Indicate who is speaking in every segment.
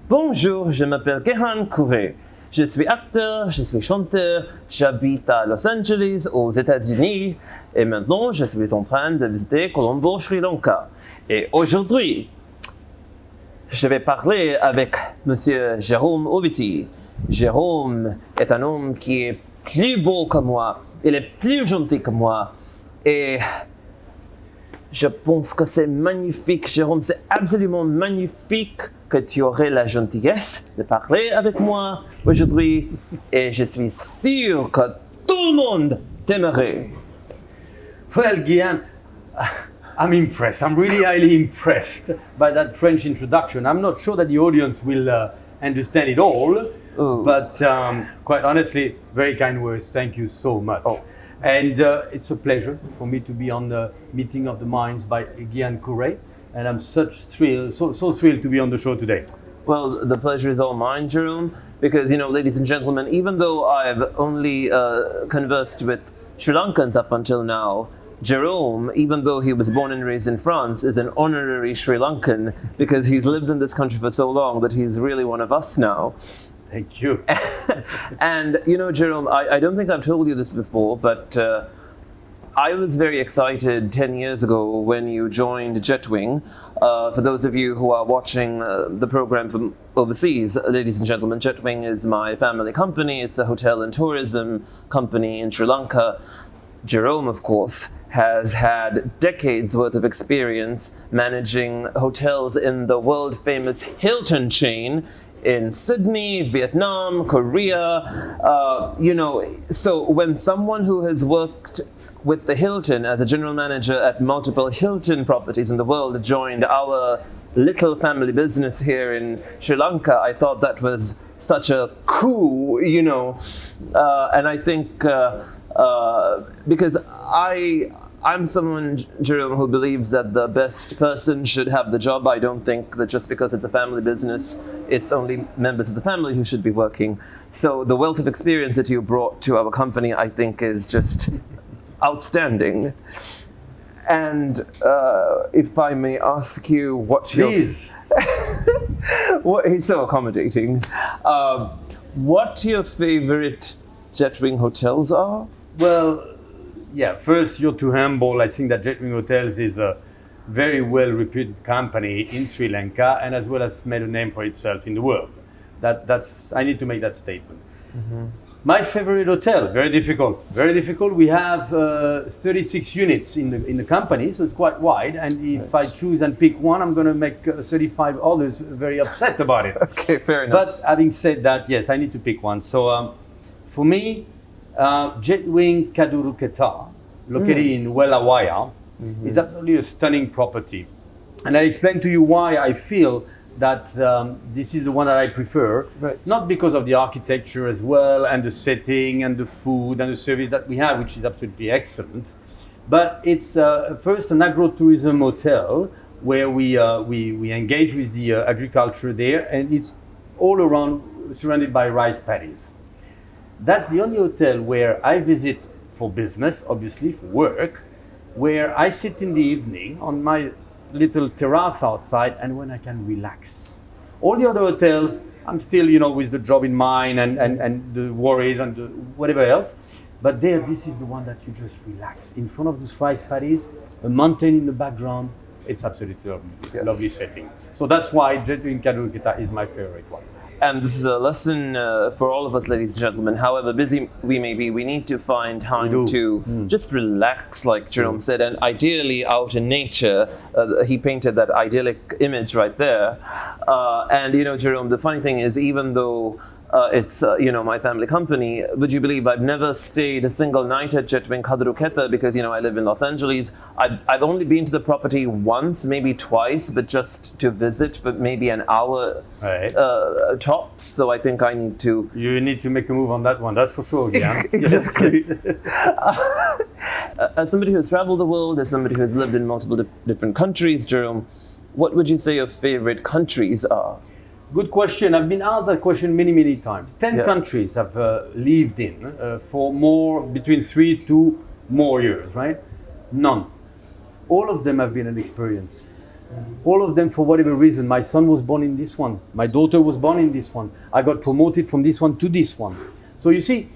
Speaker 1: Bonjour, je m'appelle Gehan Cooray. Je suis acteur, je suis chanteur, j'habite à Los Angeles, aux États-Unis, et maintenant je suis en train de visiter Colombo, Sri Lanka. Et aujourd'hui, je vais parler avec Monsieur Jerome Auvity. Jérôme est un homme qui est plus beau que moi, il est plus gentil que moi, et je pense que c'est magnifique, Jérôme, c'est absolument magnifique que tu aurais la gentillesse de parler avec moi aujourd'hui, et je suis sûr que tout le monde t'aimerait.
Speaker 2: Well, Gehan, I'm impressed. I'm really highly impressed by that French introduction. I'm not sure that the audience will understand it all, but quite honestly, very kind words. Thank you so much. And it's a pleasure for me to be on the Meeting of the Minds by Gehan Cooray. And I'm so thrilled to be on the show today.
Speaker 1: Well, the pleasure is all mine, Jerome, because, ladies and gentlemen, even though I've only conversed with Sri Lankans up until now, Jerome, even though he was born and raised in France, is an honorary Sri Lankan because he's lived in this country for so long that he's really one of us now.
Speaker 2: Thank you.
Speaker 1: And, Jerome, I don't think I've told you this before, but I was very excited 10 years ago when you joined Jetwing. For those of you who are watching the program from overseas, ladies and gentlemen, Jetwing is my family company. It's a hotel and tourism company in Sri Lanka. Jerome, of course, has had decades worth of experience managing hotels in the world famous Hilton chain in Sydney, Vietnam, Korea. So when someone who has worked with the Hilton as a general manager at multiple Hilton properties in the world joined our little family business here in Sri Lanka, I thought that was such a coup, and I think because I'm someone, Jerome, who believes that the best person should have the job. I don't think that just because it's a family business, it's only members of the family who should be working. So the wealth of experience that you brought to our company, I think, is just outstanding. And if I may ask you what
Speaker 2: Please.
Speaker 1: He's so accommodating. What your favorite Jetwing hotels are?
Speaker 2: Well, yeah, first, you're too humble. I think that Jetwing Hotels is a very well-reputed company in Sri Lanka and as well as made a name for itself in the world. I need to make that statement. Mm-hmm. My favorite hotel, very difficult. We have 36 units in the company, so it's quite wide. And if I choose and pick one, I'm going to make 35 others very upset about it.
Speaker 1: Okay, fair enough.
Speaker 2: But having said that, yes, I need to pick one. So for me, Jetwing Kaduruketa, located in Welawaya, is absolutely a stunning property. And I'll explain to you why I feel that this is the one that I prefer, not because of the architecture as well, and the setting, and the food, and the service that we have, which is absolutely excellent. But it's first an agro-tourism hotel where we engage with the agriculture there, and it's all around surrounded by rice paddies. That's the only hotel where I visit for business, obviously for work, where I sit in the evening on my little terrace outside and when I can relax. All the other hotels, I'm still, with the job in mind and the worries and the whatever else. But there, this is the one that you just relax. In front of those rice paddies, a mountain in the background, it's absolutely lovely, lovely setting. So that's why Jetwing Kaduruketa is my favorite one.
Speaker 1: And this is a lesson for all of us, ladies and gentlemen. However busy we may be, we need to find time to just relax, like Jerome said, and ideally out in nature. He painted that idyllic image right there. And Jerome, the funny thing is, even though it's my family company, would you believe I've never stayed a single night at Jetwing Kaduruketa because I live in Los Angeles. I've only been to the property once, maybe twice, but just to visit for maybe an hour tops. So I think I need to.
Speaker 2: You need to make a move on that one. That's for sure. Yeah.
Speaker 1: Exactly. As somebody who has traveled the world, as somebody who has lived in multiple different countries, Jerome, what would you say your favorite countries are?
Speaker 2: Good question. I've been asked that question many, many times. 10 countries I've lived in for between 3 to more years, right? None. All of them have been an experience. All of them, for whatever reason, my son was born in this one, my daughter was born in this one, I got promoted from this one to this one. So you see,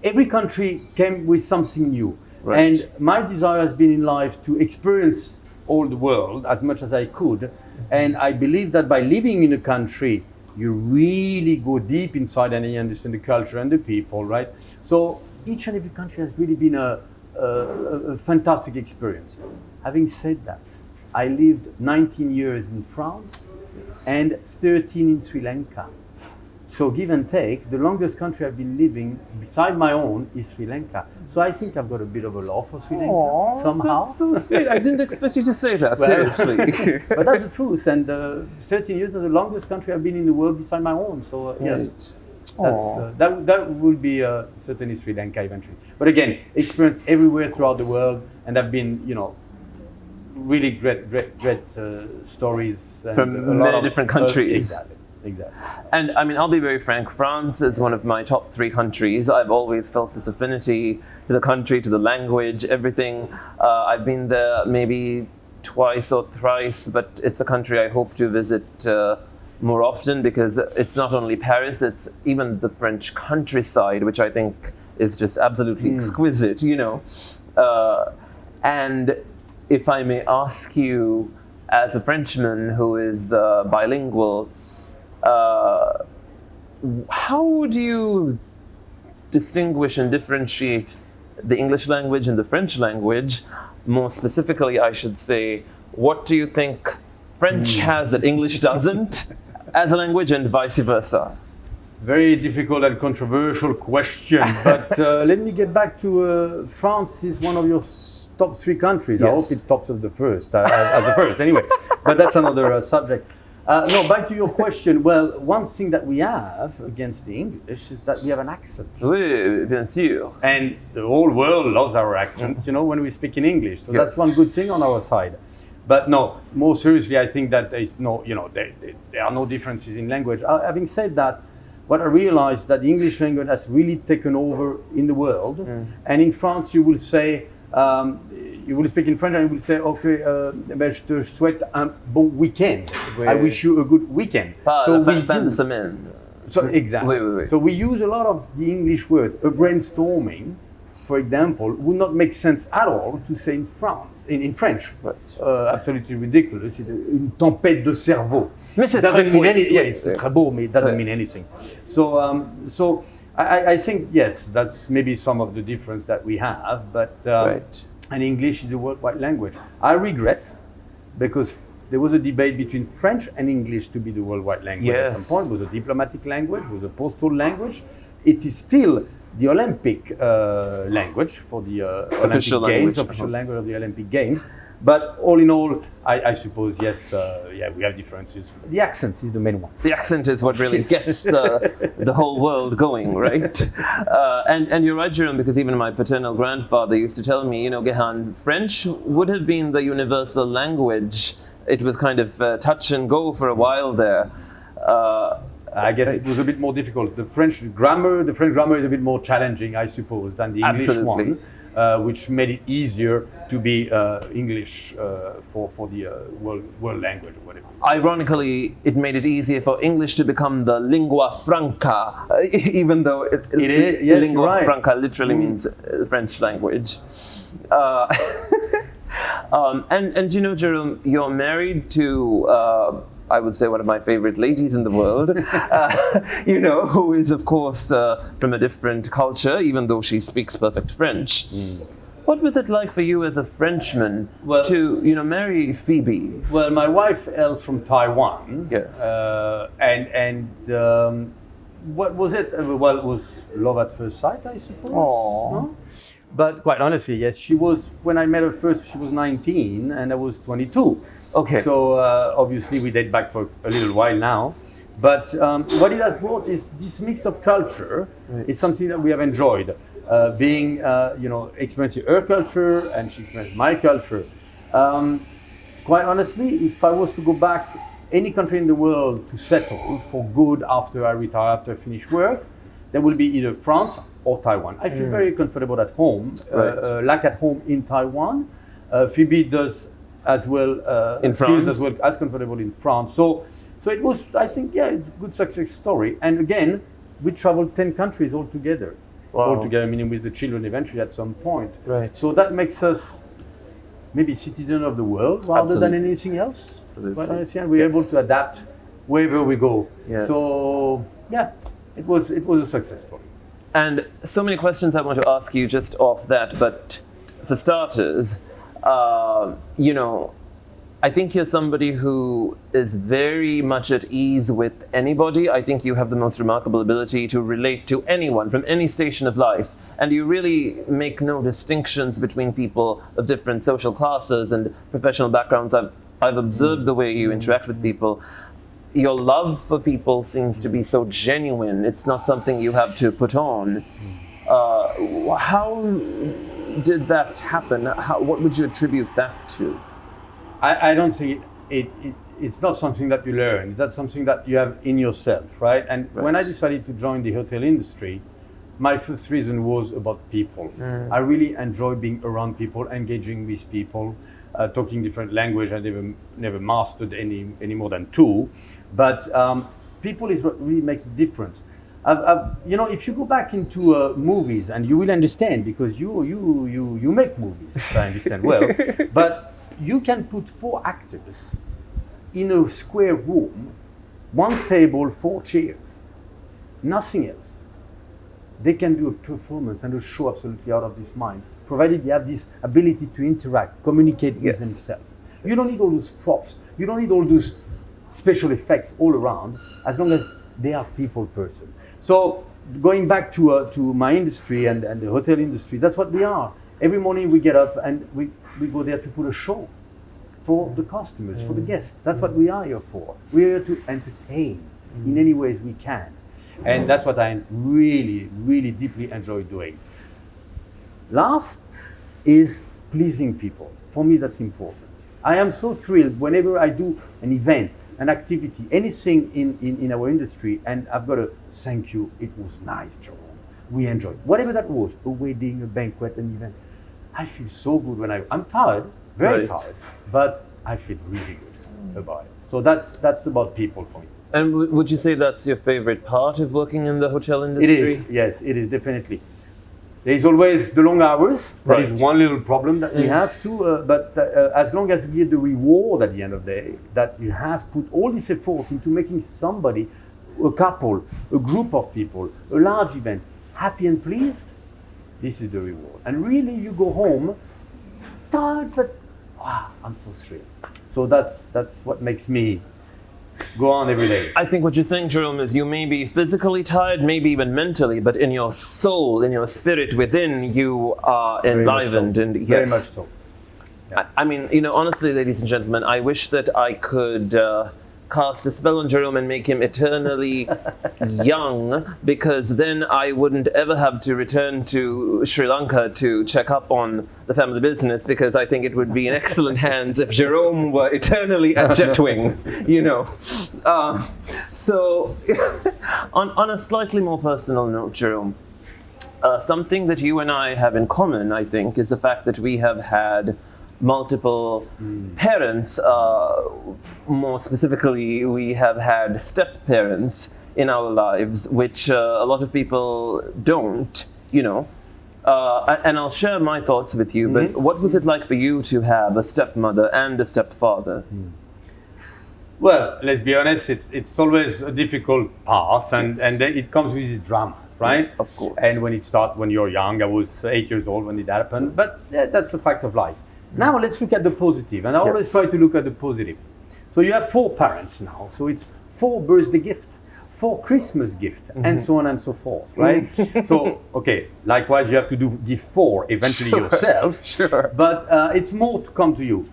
Speaker 2: every country came with something new.
Speaker 1: Right.
Speaker 2: And my desire has been in life to experience all the world as much as I could. And I believe that by living in a country, you really go deep inside and you understand the culture and the people, right? So each and every country has really been a fantastic experience. Having said that, I lived 19 years in France and 13 in Sri Lanka. So give and take, the longest country I've been living beside my own is Sri Lanka. So I think I've got a bit of a love for Sri Lanka somehow.
Speaker 1: That's so sweet. I didn't expect you to say that,
Speaker 2: Well,
Speaker 1: seriously.
Speaker 2: But that's the truth. And 13 years is the longest country I've been in the world beside my own. So yes, that will be certainly Sri Lanka eventually. But again, experience everywhere throughout the world, and I've been, really great stories and
Speaker 1: from many different countries.
Speaker 2: Exactly.
Speaker 1: And I mean, I'll be very frank, France is one of my top 3 countries. I've always felt this affinity to the country, to the language, everything. I've been there maybe twice or thrice, but it's a country I hope to visit more often, because it's not only Paris, it's even the French countryside, which I think is just absolutely exquisite, and if I may ask you, as a Frenchman who is bilingual, how would you distinguish and differentiate the English language and the French language? More specifically, I should say, what do you think French has that English doesn't as a language, and vice versa?
Speaker 2: Very difficult and controversial question, but let me get back to France is one of your top 3 countries. Yes. I hope it tops of the first, as the first anyway, but that's another subject. No, back to your question. Well, one thing that we have against the English is that we have an accent.
Speaker 1: Oui, bien sûr.
Speaker 2: And the whole world loves our accent, when we speak in English. So that's one good thing on our side. But no, more seriously, I think that there is no, there are no differences in language. Having said that, what I realized that the English language has really taken over in the world. And in France, you will say, you will speak in French and you will say, okay, je te souhaite un bon weekend. Oui. I wish you a good weekend.
Speaker 1: Fin de semaine.
Speaker 2: So exactly.
Speaker 1: Oui.
Speaker 2: So we use a lot of the English word. A brainstorming, for example, would not make sense at all to say in France, in French.
Speaker 1: Right.
Speaker 2: Absolutely ridiculous. It's une tempête de cerveau.
Speaker 1: Mais c'est
Speaker 2: doesn't
Speaker 1: très
Speaker 2: mean
Speaker 1: beau.
Speaker 2: anything. Yeah, it's très beau, but it doesn't mean anything. So I think yes, that's maybe some of the difference that we have. But
Speaker 1: right.
Speaker 2: And English is a worldwide language. I regret, because there was a debate between French and English to be the worldwide language.
Speaker 1: Yes.
Speaker 2: At some point, it was a diplomatic language, it was a postal language. It is still the Olympic language for the
Speaker 1: official
Speaker 2: Olympic Games,
Speaker 1: language.
Speaker 2: official language of the Olympic Games. But all in all, I suppose, yes, we have differences. The accent is the main one.
Speaker 1: The accent is what really gets the whole world going, right? And you're right, Jerome, because even my paternal grandfather used to tell me, Gehan, French would have been the universal language. It was kind of touch and go for a while there.
Speaker 2: I guess it was a bit more difficult. The French grammar is a bit more challenging, I suppose, than the English one. Which made it easier to be English for the world language or whatever.
Speaker 1: Ironically, it made it easier for English to become the lingua franca, even though it is. Yes, lingua
Speaker 2: right.
Speaker 1: franca literally means French language. And Jerome, you're married to I would say one of my favorite ladies in the world, who is, of course, from a different culture, even though she speaks perfect French. What was it like for you as a Frenchman to, marry Phoebe?
Speaker 2: Well, my wife hails from Taiwan.
Speaker 1: Yes.
Speaker 2: What was it? Well, it was love at first sight, I suppose. No? But quite honestly, yes, she was, when I met her first, she was 19 and I was 22.
Speaker 1: Okay.
Speaker 2: So obviously we date back for a little while now. But what it has brought is this mix of culture. Right. It's something that we have enjoyed. Experiencing her culture and she experienced my culture. Quite honestly, if I was to go back any country in the world to settle for good after I retire, after I finish work, there will be either France or Taiwan. I feel very comfortable at home,
Speaker 1: right.
Speaker 2: like at home in Taiwan. Phoebe does as well
Speaker 1: in
Speaker 2: feels
Speaker 1: France,
Speaker 2: as well as comfortable in France. So it was, I think, yeah, it's a good success story. And again, we traveled 10 countries altogether.
Speaker 1: Wow.
Speaker 2: Altogether, meaning with the children eventually at some point.
Speaker 1: Right.
Speaker 2: So that makes us maybe citizen of the world rather than
Speaker 1: Absolutely.
Speaker 2: anything else.
Speaker 1: Absolutely.
Speaker 2: Quite honestly, and we're able
Speaker 1: Yes.
Speaker 2: to adapt wherever we go.
Speaker 1: Yes.
Speaker 2: So yeah, it was a success story.
Speaker 1: And so many questions I want to ask you just off that, but for starters, you know, I think you're somebody who is very much at ease with anybody. I think you have the most remarkable ability to relate to anyone from any station of life. And you really make no distinctions between people of different social classes and professional backgrounds. I've observed the way you interact with people. Your love for people seems to be so genuine. It's not something you have to put on. How did that happen? What would you attribute that to?
Speaker 2: I don't think it's not something that you learn. That's something that you have in yourself, right? And when I decided to join the hotel industry, my first reason was about people. I really enjoy being around people, engaging with people, talking different language. I never mastered any more than two, but people is what really makes a difference. You know, if you go back into movies, and you will understand because you make movies, if I understand well, but you can put 4 actors in a square room, 1 table, 4 chairs, nothing else. They can do a performance and a show absolutely out of this mind, provided they have this ability to interact, communicate with themselves. You don't need all those props. You don't need all those special effects all around, as long as they are people person. So going back to my industry and the hotel industry, that's what we are. Every morning we get up and we go there to put a show for the customers, for the guests. That's what we are here for. We're here to entertain in any ways we can. And that's what I really, really deeply enjoy doing. Last is pleasing people. For me, that's important. I am so thrilled whenever I do an event, an activity, anything in our industry, and I've got to thank you, it was nice, Jerome. We enjoyed. Whatever that was, a wedding, a banquet, an event. I feel so good when I'm tired, very tired, but I feel really good about it. So that's about people for me.
Speaker 1: And would you say that's your favorite part of working in the hotel industry?
Speaker 2: It is, yes, it is definitely. There is always the long hours. That is one little problem that we have too. But as long as you get the reward at the end of the day, that you have put all this effort into making somebody, a couple, a group of people, a large event, happy and pleased, this is the reward. And really, you go home tired, but wow, I'm so thrilled. So that's what makes me go on every day.
Speaker 1: I think what you're saying, Jerome, is you may be physically tired, maybe even mentally, but in your soul, in your spirit within, you are enlivened. And yes,
Speaker 2: very much so. Yeah.
Speaker 1: I mean, you know, honestly, ladies and gentlemen, I wish that I could cast a spell on Jerome and make him eternally young, because then I wouldn't ever have to return to Sri Lanka to check up on the family business, because I think it would be in excellent hands if Jerome were eternally at Jetwing, you know. So, on a slightly more personal note, Jerome, something that you and I have in common, I think, is the fact that we have had multiple parents. More specifically, we have had step-parents in our lives, which a lot of people don't, you know. And I'll share my thoughts with you, but what was it like for you to have a stepmother and a stepfather?
Speaker 2: Well, let's be honest, it's always a difficult path, and it comes with its drama, right?
Speaker 1: Yes, of course.
Speaker 2: And when it starts when you're young, I was 8 years old when it happened, but that's the fact of life. Now let's look at the positive, and I always try to look at the positive. So you have 4 parents now, so it's 4 birthday gift, 4 Christmas gift, and so on and so forth, right? So, okay, likewise you have to give 4 eventually yourself, but it's more to come to you.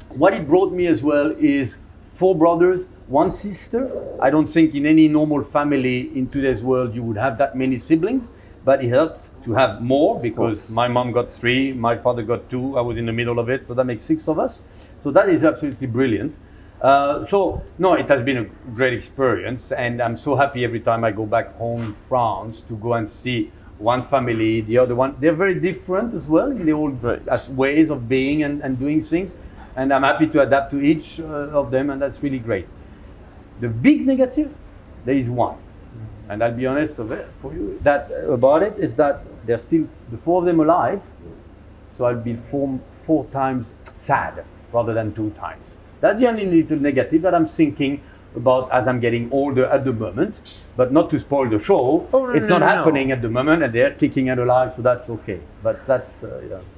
Speaker 2: What it brought me as well is 4 brothers, 1 sister. I don't think in any normal family in today's world you would have that many siblings, but it helped to have more because my mom got 3, my father got 2, I was in the middle of it, so that makes 6 of us. So that is absolutely brilliant. So, no, it has been a great experience, and I'm so happy every time I go back home in France to go and see one family, the other one. They're very different as well in their own ways of being and doing things. and I'm happy to adapt to each of them, and that's really great. The big negative, there is one, and I'll be honest for you about it is that they're still the 4 of them alive, so I'll be four times sad rather than 2 times. That's the only little negative that I'm thinking about as I'm getting older at the moment, but not to spoil the show. It's not happening at the moment, and they're kicking and alive, so that's okay. But that's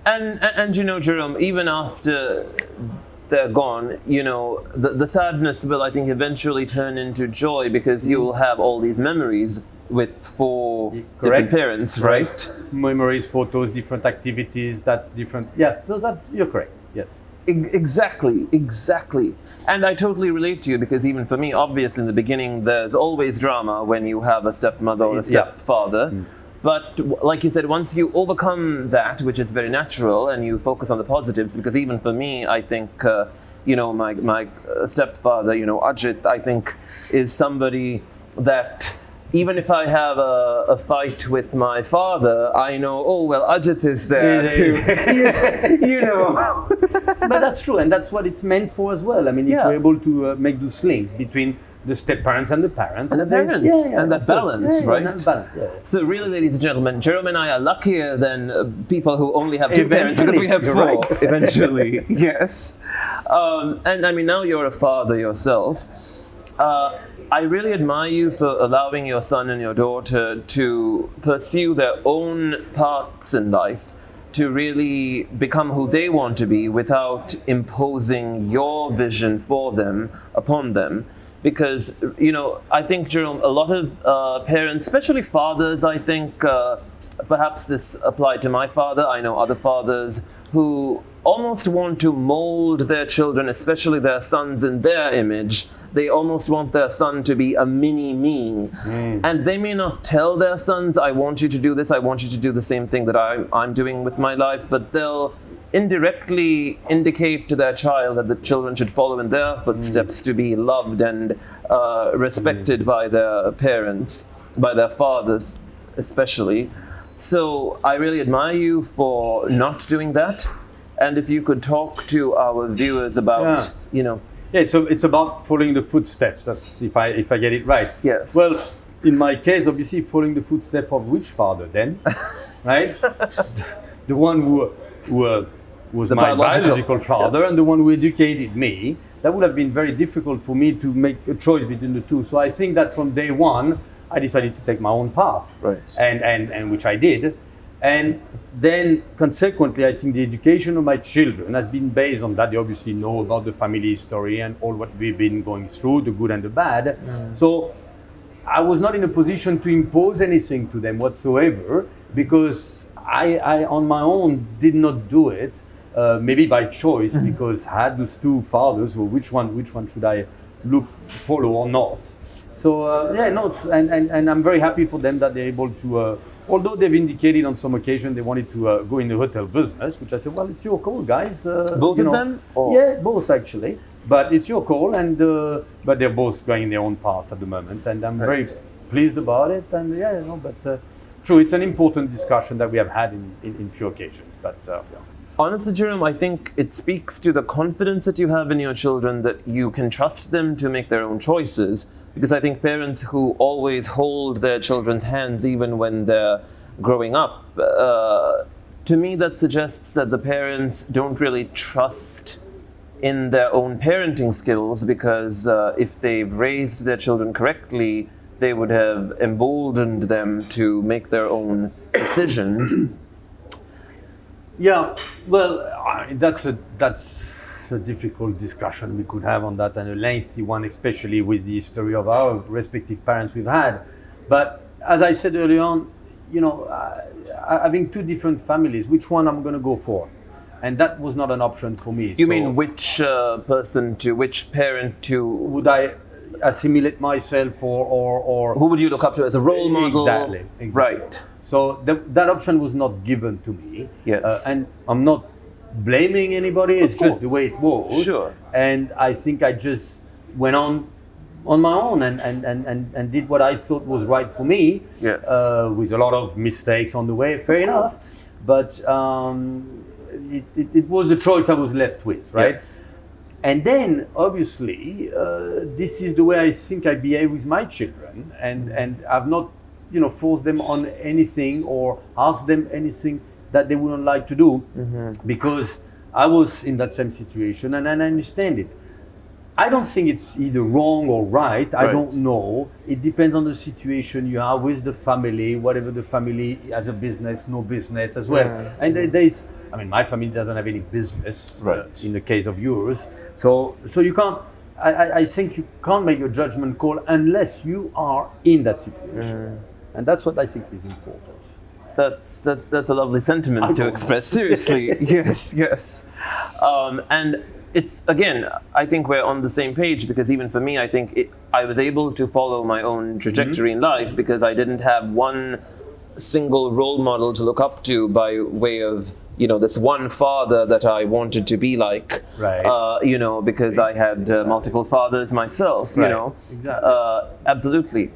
Speaker 1: And you know, Jerome, even after they're gone, you know, the sadness will, I think, eventually turn into joy because you will have all these memories with 4 different parents, right?
Speaker 2: Memories, photos, different activities. That's different. Yeah, so you're correct. Yes.
Speaker 1: Exactly. And I totally relate to you because even for me, obviously in the beginning, there's always drama when you have a stepmother or a stepfather. But like you said, once you overcome that, which is very natural, and you focus on the positives, because even for me, I think, you know, my stepfather, you know, Ajit, I think is somebody that even if I have a fight with my father, I know, oh, well, Ajit is there too. You know.
Speaker 2: But that's true, and that's what it's meant for as well. I mean, if you're able to make those links between the step-parents and the parents.
Speaker 1: And the parents, and that balance, right? And balance, So really, ladies and gentlemen, Jerome and I are luckier than people who only have 2 parents because we have 4, eventually. Yes. And I mean, now you're a father yourself. I really admire you for allowing your son and your daughter to pursue their own paths in life, to really become who they want to be without imposing your vision for them upon them. Because, you know, I think, Jerome, a lot of parents, especially fathers, I think, perhaps this applied to my father, I know other fathers who almost want to mold their children, especially their sons, in their image. They almost want their son to be a mini me. And they may not tell their sons, I want you to do this, I want you to do the same thing that I'm doing with my life, but they'll indirectly indicate to their child that the children should follow in their footsteps to be loved and respected by their parents, by their fathers especially. So I really admire you for not doing that. And if you could talk to our viewers about, you know.
Speaker 2: Yeah, so it's about following the footsteps. That's if I get it right.
Speaker 1: Yes.
Speaker 2: Well, in my case, obviously, following the footsteps of which father then, right? The one who was my biological father and the one who educated me. That would have been very difficult for me to make a choice between the two. So I think that from day one, I decided to take my own path, and which I did. And then, consequently, I think the education of my children has been based on that. They obviously know about the family history and all what we've been going through, the good and the bad. So I was not in a position to impose anything to them whatsoever, because I on my own did not do it, maybe by choice, because I had those 2 fathers, so which one should I follow or not? So and I'm very happy for them that they're able to. Although they've indicated on some occasion they wanted to go in the hotel business, which I said, well, it's your call, guys.
Speaker 1: Both of them? Or?
Speaker 2: Yeah, both actually. But it's your call, and but they're both going their own paths at the moment, and I'm very pleased about it. And true, it's an important discussion that we have had in few occasions. But
Speaker 1: honestly, Jerome, I think it speaks to the confidence that you have in your children that you can trust them to make their own choices. Because I think parents who always hold their children's hands even when they're growing up, to me that suggests that the parents don't really trust in their own parenting skills, because if they've raised their children correctly, they would have emboldened them to make their own decisions.
Speaker 2: Yeah, well, that's a difficult discussion we could have on that, and a lengthy one, especially with the history of our respective parents we've had. But as I said earlier on, you know, having 2 different families, which one I'm going to go for? And that was not an option for me.
Speaker 1: You mean which person to, which parent to?
Speaker 2: Would I assimilate myself or
Speaker 1: who would you look up to as a role model?
Speaker 2: Exactly.
Speaker 1: Right.
Speaker 2: So that option was not given to me.
Speaker 1: Yes.
Speaker 2: And I'm not blaming anybody. It's just the way it was.
Speaker 1: Sure.
Speaker 2: And I think I just went on my own and did what I thought was right for me.
Speaker 1: Yes.
Speaker 2: With a lot of mistakes on the way. Fair enough. But it was the choice I was left with, right?
Speaker 1: Yes.
Speaker 2: And then, obviously, this is the way I think I behave with my children, and I've not, forced them on anything or asked them anything that they wouldn't like to do, because I was in that same situation, and I understand it. I don't think it's either wrong or right. I don't know. It depends on the situation you are with the family, whatever the family has a business, no business as well. And there's, my family doesn't have any business in the case of yours. So you can't, I think you can't make a judgment call unless you are in that situation. And that's what I think is important.
Speaker 1: That's a lovely sentiment to express. Seriously, yes. And it's, again, I think we're on the same page, because even for me, I think I was able to follow my own trajectory in life because I didn't have one single role model to look up to by way of, this one father that I wanted to be like, because I had multiple fathers myself,
Speaker 2: Exactly.
Speaker 1: Absolutely.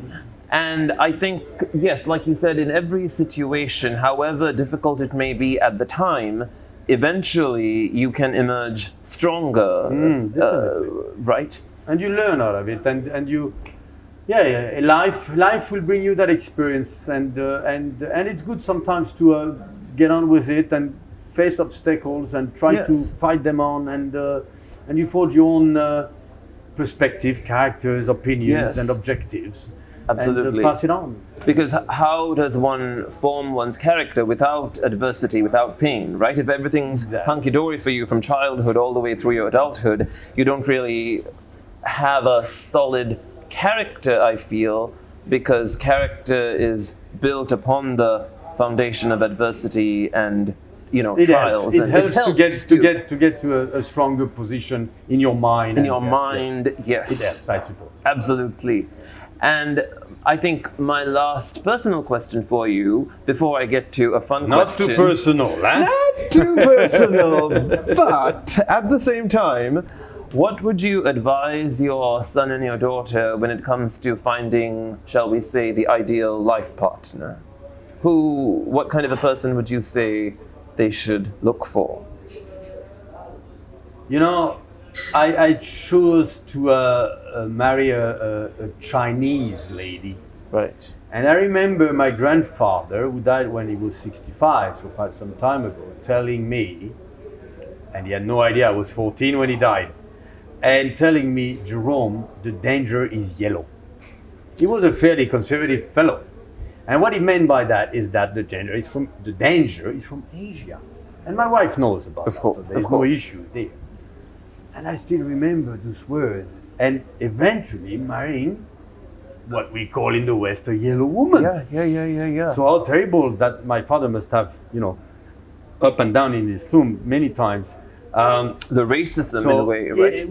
Speaker 1: And I think, yes, like you said, in every situation, however difficult it may be at the time, eventually you can emerge stronger, right?
Speaker 2: And you learn out of it, and you, life will bring you that experience, and it's good sometimes to get on with it and face obstacles and try to fight them on, and you forge your own perspective, characters, opinions, and objectives.
Speaker 1: Absolutely.
Speaker 2: And pass it on.
Speaker 1: Because how does one form one's character without adversity, without pain, right? If everything's hunky-dory for you from childhood all the way through your adulthood, you don't really have a solid character, I feel, because character is built upon the foundation of adversity and, trials.
Speaker 2: It helps to get to a stronger position in your mind.
Speaker 1: Yes.
Speaker 2: It helps, I suppose.
Speaker 1: Absolutely. And I think my last personal question for you, before I get to a fun question.
Speaker 2: Not too personal, huh?
Speaker 1: Not too personal, but at the same time, what would you advise your son and your daughter when it comes to finding, shall we say, the ideal life partner? What kind of a person would you say they should look for?
Speaker 2: I chose to marry a Chinese lady.
Speaker 1: Right.
Speaker 2: And I remember my grandfather, who died when he was 65, so quite some time ago, telling me, and he had no idea I was 14 when he died, and telling me, Jerome, the danger is yellow. He was a fairly conservative fellow. And what he meant by that is that the danger is from Asia. And my wife knows about that, so there's no issue there. And I still remember those words. And eventually marrying what we call in the West a yellow woman.
Speaker 1: Yeah.
Speaker 2: So how terrible that my father must have, up and down in his tomb many times.
Speaker 1: The racism in a way, right?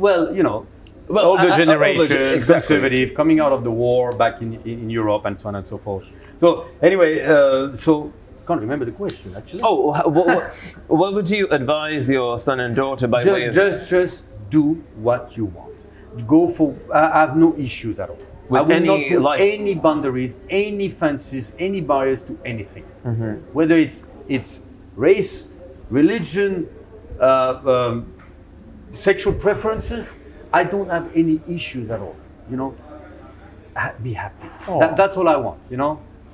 Speaker 2: Older generation, conservative, coming out of the war back in Europe and so on and so forth. So anyway, can't remember the question actually.
Speaker 1: What would you advise your son and daughter by way of...
Speaker 2: Just do what you want. Go for. I have no issues at all. I will not put any boundaries, any fences, any barriers to anything. Whether it's race, religion, sexual preferences, I don't have any issues at all. Be happy. That's all I want.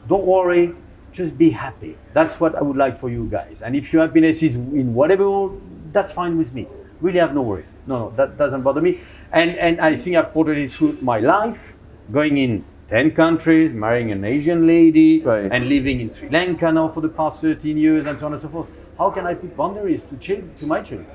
Speaker 2: Don't worry. Just be happy. That's what I would like for you guys. And if your happiness is in whatever, that's fine with me. Really have no worries. No, that doesn't bother me. And I think I've portrayed it through my life, going in 10 countries, marrying an Asian lady, and living in Sri Lanka now for the past 13 years, and so on and so forth. How can I put boundaries to my children?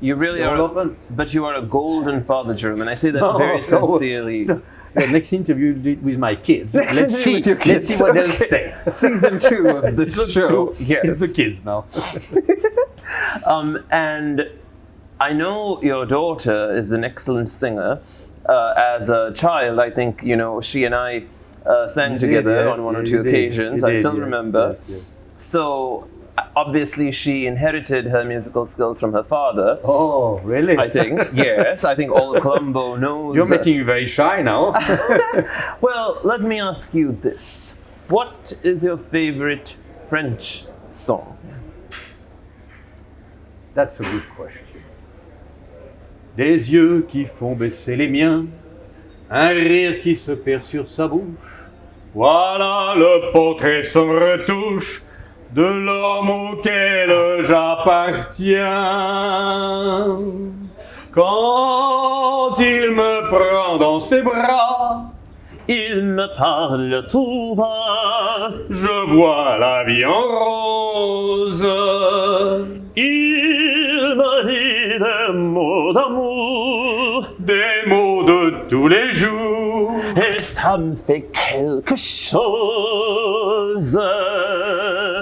Speaker 1: You really are open. But you are a golden father, Jerome, and I say that very sincerely.
Speaker 2: The next interview with my kids. Let's see what they'll say.
Speaker 1: Season 2 of the show. Yes.
Speaker 2: It's the kids now.
Speaker 1: And I know your daughter is an excellent singer. As a child, I think, she and I sang together on one or two occasions. I still remember.
Speaker 2: Yes.
Speaker 1: So obviously she inherited her musical skills from her father.
Speaker 2: Oh, really?
Speaker 1: I think, yes. I think all of Colombo knows.
Speaker 2: You're making you very shy now.
Speaker 1: Well, let me ask you this. What is your favorite French song?
Speaker 2: That's a good question. Des yeux qui font baisser les miens, un rire qui se perd sur sa bouche. Voilà le portrait sans retouche de l'homme auquel j'appartiens. Quand il me prend dans ses bras,
Speaker 1: il me parle tout bas,
Speaker 2: je vois la vie en rose.
Speaker 1: Il me dit des mots d'amour,
Speaker 2: des mots de tous les jours,
Speaker 1: et ça me fait quelque chose.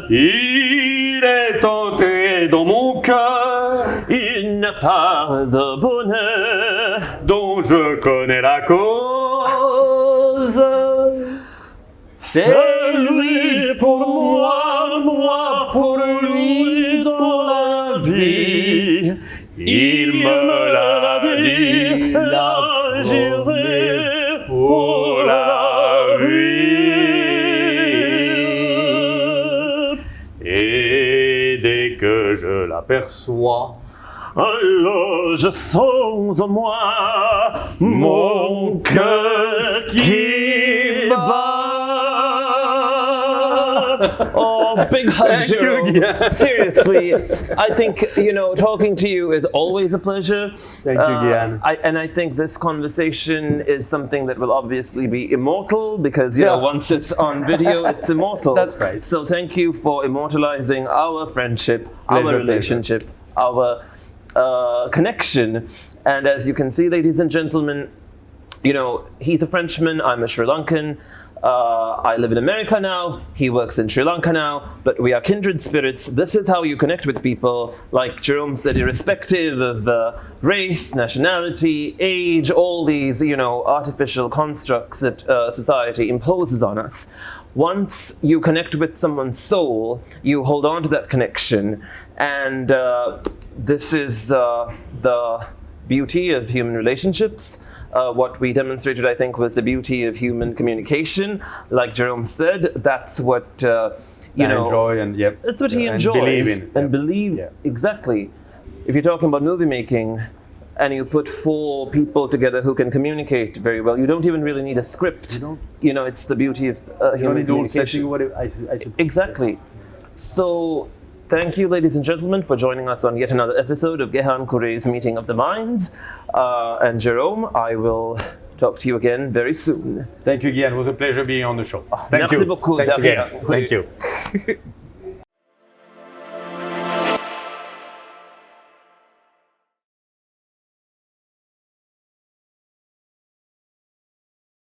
Speaker 2: Il est entré dans mon cœur
Speaker 1: une part de bonheur
Speaker 2: dont je connais la cause.
Speaker 1: C'est lui pour moi, moi pour lui dans la vie. Il me l'a dit, là j'irai pour la vie.
Speaker 2: Et dès que je l'aperçois,
Speaker 1: alors je sens en moi mon cœur qui bat. Oh, big hug, Jerome. Seriously, I think, talking to you is always a pleasure.
Speaker 2: Thank you, Gehan.
Speaker 1: And I think this conversation is something that will obviously be immortal because, once it's on video, it's immortal.
Speaker 2: That's right.
Speaker 1: So thank you for immortalizing our friendship, our relationship, our connection. And as you can see, ladies and gentlemen, he's a Frenchman, I'm a Sri Lankan. I live in America now, he works in Sri Lanka now, but we are kindred spirits. This is how you connect with people, like Jerome said, irrespective of race, nationality, age, all these, artificial constructs that society imposes on us. Once you connect with someone's soul, you hold on to that connection, and this is the beauty of human relationships. What we demonstrated, I think, was the beauty of human communication. Like Jerome said, that's what
Speaker 2: enjoy and
Speaker 1: that's what he enjoys
Speaker 2: believe in.
Speaker 1: and believe exactly. If you're talking about movie making, and you put 4 people together who can communicate very well, you don't even really need a script. It's the beauty of human communication.
Speaker 2: I
Speaker 1: Exactly. So, thank you, ladies and gentlemen, for joining us on yet another episode of Gehan Couray's Meeting of the Minds. And Jerome, I will talk to you again very soon.
Speaker 2: Thank you, Gehan. It was a pleasure being on the show.
Speaker 1: Merci beaucoup.
Speaker 2: Thank you.